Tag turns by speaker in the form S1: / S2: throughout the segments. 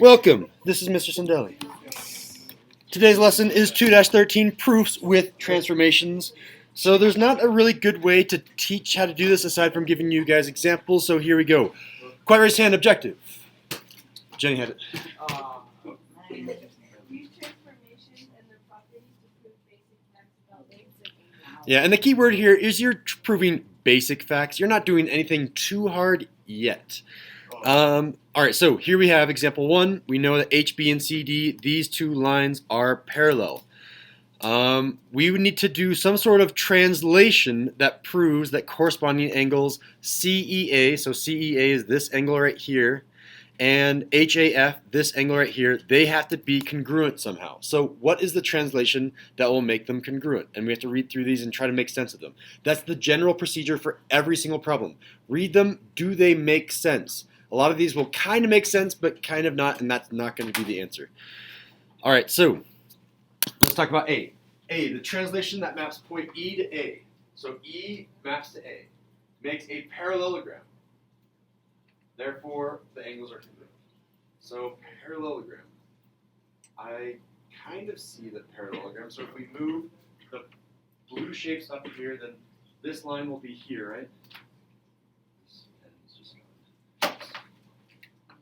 S1: Welcome, this is Mr. Sendelli. Today's lesson is 2-13 proofs with transformations. So there's not a really good way to teach how to do this aside from giving you guys examples, so here we go. Quiet raised hand, objective. Jenny had it. Yeah, and the key word here is you're proving basic facts. You're not doing anything too hard yet. Alright, so here we have example 1. We know that HB and CD, these two lines are parallel. We would need to do some sort of translation that proves that corresponding angles CEA, so CEA is this angle right here, and HAF, this angle right here, they have to be congruent somehow. So what is the translation that will make them congruent? And we have to read through these and try to make sense of them. That's the general procedure for every single problem. Read them, do they make sense? A lot of these will kind of make sense, but kind of not, and that's not going to be the answer. All right, so let's talk about A. A, the translation that maps point E to A. So E maps to A, makes a parallelogram. Therefore, the angles are congruent. So parallelogram. I kind of see the parallelogram. So if we move the blue shapes up here, then this line will be here, right?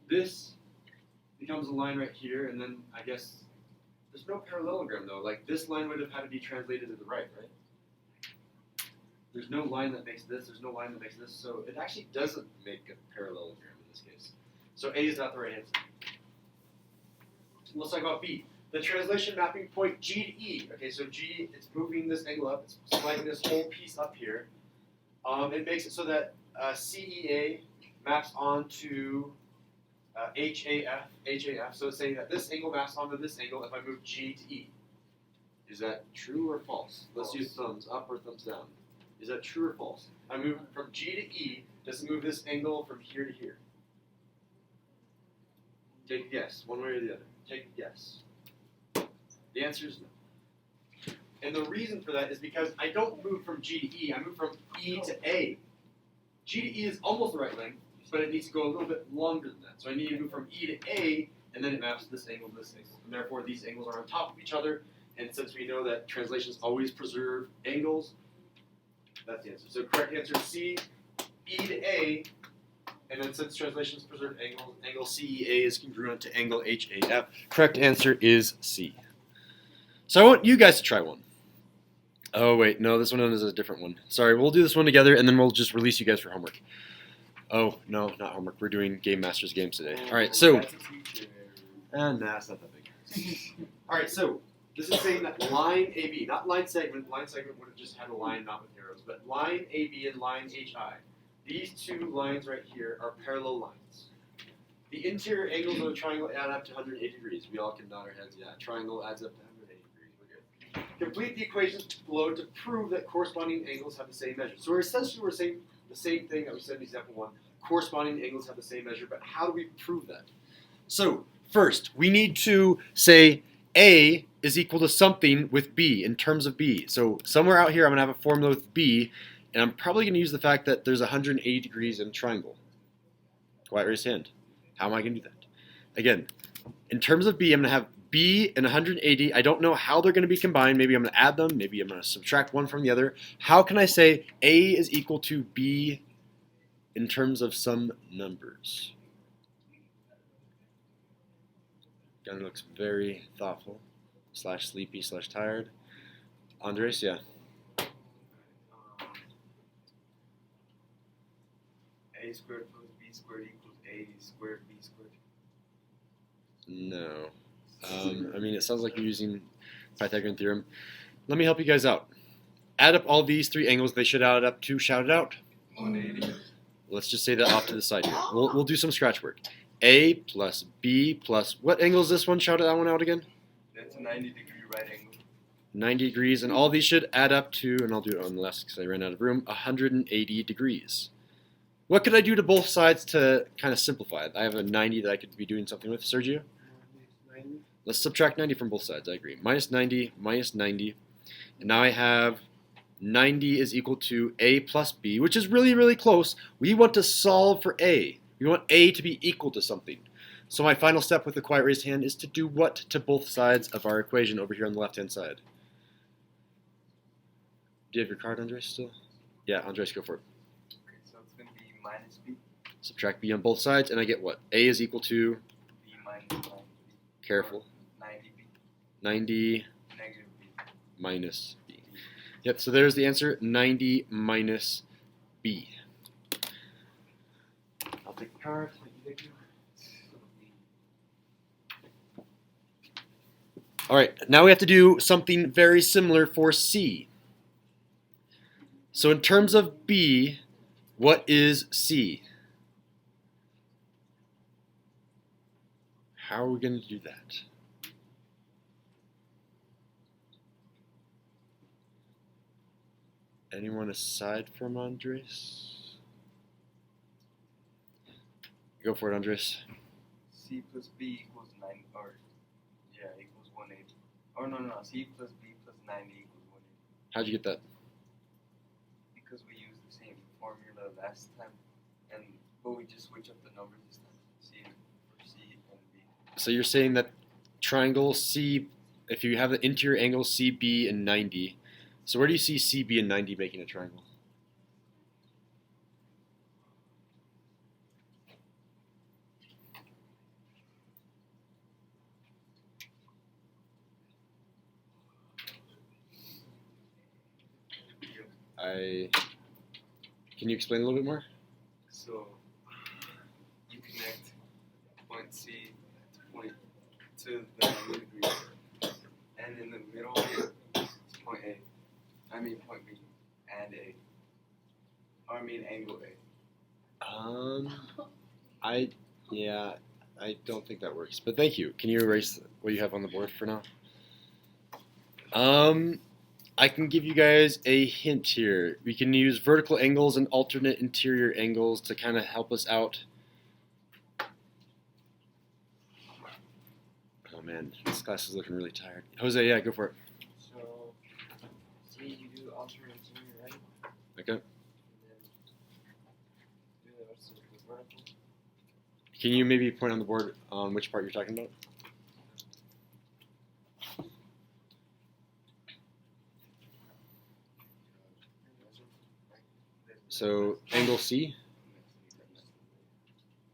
S1: This becomes a line right here, and then I guess there's no parallelogram though. Like this line would have had to be translated to the right? There's no line that makes this, there's no line that makes this, so it actually doesn't make a parallelogram in this case. So A is not the right answer. Let's talk about B. The translation mapping point G to E. Okay, so G, it's moving this angle up, it's sliding this whole piece up here. It makes it so that CEA maps onto HAF, so it's saying that this angle maps onto this angle if I move G to E. Is that true or false? Let's use thumbs up or thumbs down. Is that true or false? I move from G to E, does it move this angle from here to here? Take a guess, one way or the other. Take a guess. The answer is no. And the reason for that is because I don't move from G to E, I move from E to A. G to E is almost the right length, but it needs to go a little bit longer than that. So I need to move from E to A, and then it maps this angle to this angle. And therefore, these angles are on top of each other. And since we know that translations always preserve angles, that's the answer. So correct answer is C, E to A. And then since translations preserve angles, angle CEA is congruent to angle HAF. Correct answer is C. So I want you guys to try one. Oh, wait. No, this one is a different one. Sorry, we'll do this one together, and then we'll just release you guys for homework. Oh, no, not homework. We're doing Game Masters games today. All right, so. Nah, it's not that big. All right, so this is saying that line AB, not line segment would have just had a line not with arrows, but line AB and line HI. These two lines right here are parallel lines. The interior angles of a triangle add up to 180 degrees. We all can nod our heads. Yeah, triangle adds up to 180 degrees. We're good. Complete the equations below to prove that corresponding angles have the same measure. So we're saying the same thing that we said in example 1. Corresponding angles have the same measure, but how do we prove that? So first, we need to say A is equal to something with B in terms of B. So somewhere out here I'm going to have a formula with B, and I'm probably going to use the fact that there's 180 degrees in a triangle. Quiet raised hand. How am I going to do that? Again, in terms of B, I'm going to have B and 180. I don't know how they're going to be combined. Maybe I'm going to add them. Maybe I'm going to subtract one from the other. How can I say A is equal to B in terms of some numbers? Gunner looks very thoughtful, / sleepy / tired. Andres, yeah.
S2: A squared plus B squared equals A squared B squared.
S1: No. I mean, it sounds like you're using Pythagorean theorem. Let me help you guys out. Add up all these three angles. They should add up to, shout it out.
S2: 180.
S1: Let's just say that off to the side here. We'll do some scratch work. A plus B plus, what angle is this one? Shout that one out again.
S2: That's a 90-degree right angle.
S1: 90 degrees, and all these should add up to, and I'll do it on the left because I ran out of room, 180 degrees. What could I do to both sides to kind of simplify it? I have a 90 that I could be doing something with. Sergio?
S2: 90.
S1: Let's subtract 90 from both sides. I agree. Minus 90, minus 90. And now I have 90 is equal to A plus B, which is really, really close. We want to solve for A. We want A to be equal to something.
S3: So my final step with the quiet raised hand is to do what to both sides of our equation over here on the left-hand side? Do you have your card, Andres, still? Yeah, Andres, go for it.
S2: Okay, so it's going to be minus b.
S3: Subtract b on both sides, and I get what? A is equal to,
S2: b minus 9b.
S3: careful,
S2: 90b.
S3: 90
S2: Negative b.
S3: minus b. Yep, so there's the answer, 90 minus b. I'll take the card. All right, now we have to do something very similar for C. So in terms of B, what is C? How are we going to do that? Anyone aside from Andres? Go for it, Andres.
S2: C plus b equals 9, or yeah, equals 180. Or no, c plus b plus 90 equals 180.
S3: How'd you get that?
S2: Because we used the same formula last time, but we just switch up the numbers this time. C for C and B.
S3: So you're saying that triangle C, if you have the interior angle CB and 90, so where do you see CB and 90 making a triangle? Can you explain a little bit more?
S2: So you connect point C to the degree, and in the middle is point A. I mean point B and A. Or I mean angle A.
S3: I don't think that works. But thank you. Can you erase what you have on the board for now? I can give you guys a hint here. We can use vertical angles and alternate interior angles to kind of help us out. Oh man, this class is looking really tired. Jose, yeah, go for it.
S4: So, see, you do alternate interior, right?
S3: Okay.
S4: And then do the rest of the vertical.
S3: Can you maybe point on the board on which part you're talking about? So angle C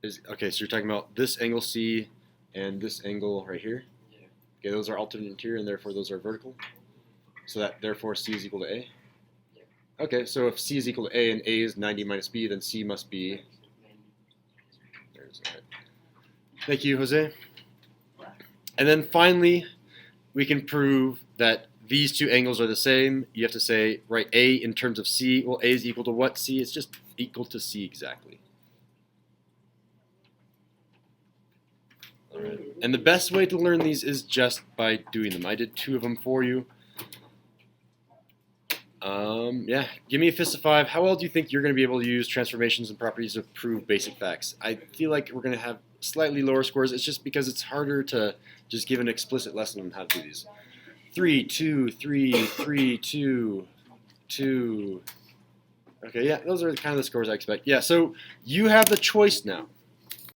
S3: is okay. So you're talking about this angle C and this angle right here.
S4: Yeah.
S3: Okay, those are alternate interior, and therefore those are vertical. So that therefore C is equal to A.
S4: Yeah.
S3: Okay, so if C is equal to A and A is 90 minus B, then C must be. There's that. Thank you, Jose. And then finally, we can prove that these two angles are the same. You have to say, write A in terms of C. Well, A is equal to what? C. It's just equal to C exactly. All right. And the best way to learn these is just by doing them. I did 2 of them for you. Yeah, give me a fist of 5. How well do you think you're going to be able to use transformations and properties to prove basic facts? I feel like we're going to have slightly lower scores. It's just because it's harder to just give an explicit lesson on how to do these. 3, 2, 3, 3, 2, 2. Okay, yeah, those are kind of the scores I expect. Yeah, so you have the choice now.